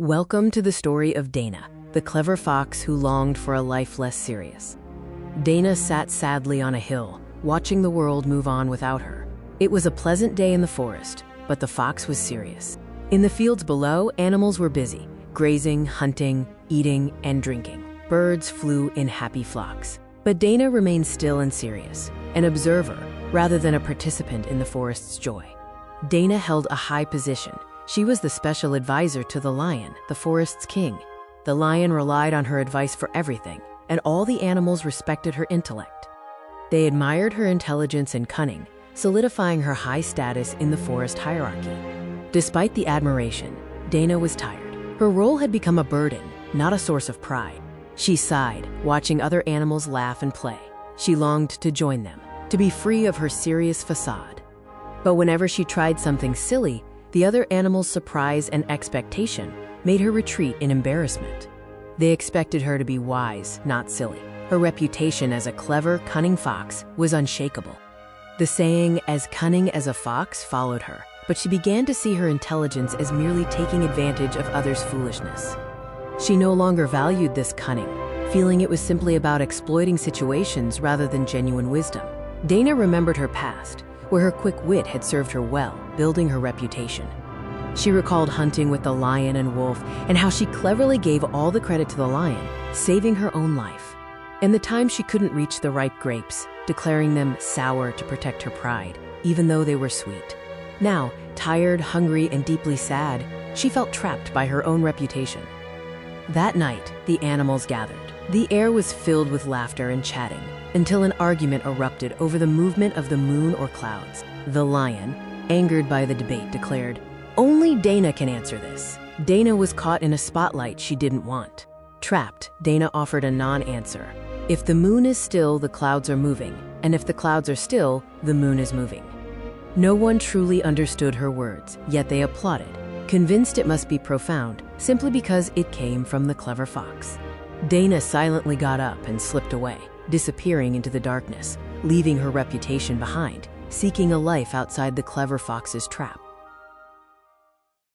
Welcome to the story of Dana, the clever fox who longed for a life less serious. Dana sat sadly on a hill, watching the world move on without her. It was a pleasant day in the forest, but the fox was serious. In the fields below, animals were busy, grazing, hunting, eating, and drinking. Birds flew in happy flocks. But Dana remained still and serious, an observer rather than a participant in the forest's joy. Dana held a high position. She was the special advisor to the lion, the forest's king. The lion relied on her advice for everything, and all the animals respected her intellect. They admired her intelligence and cunning, solidifying her high status in the forest hierarchy. Despite the admiration, Dana was tired. Her role had become a burden, not a source of pride. She sighed, watching other animals laugh and play. She longed to join them, to be free of her serious facade. But whenever she tried something silly, the other animals' surprise and expectation made her retreat in embarrassment. They expected her to be wise, not silly. Her reputation as a clever, cunning fox was unshakable. The saying, "as cunning as a fox," followed her, but she began to see her intelligence as merely taking advantage of others' foolishness. She no longer valued this cunning, feeling it was simply about exploiting situations rather than genuine wisdom. Dana remembered her past, where her quick wit had served her well, building her reputation. She recalled hunting with the lion and wolf and how she cleverly gave all the credit to the lion, saving her own life. And the time she couldn't reach the ripe grapes, declaring them sour to protect her pride, even though they were sweet. Now, tired, hungry, and deeply sad, she felt trapped by her own reputation. That night, the animals gathered. The air was filled with laughter and chatting, until an argument erupted over the movement of the moon or clouds. The lion, angered by the debate, declared, "Only Dana can answer this." Dana was caught in a spotlight she didn't want. Trapped, Dana offered a non-answer. If the moon is still, the clouds are moving, and if the clouds are still, the moon is moving. No one truly understood her words, yet they applauded, convinced it must be profound, simply because it came from the clever fox. Dana silently got up and slipped away, disappearing into the darkness, leaving her reputation behind, seeking a life outside the clever fox's trap.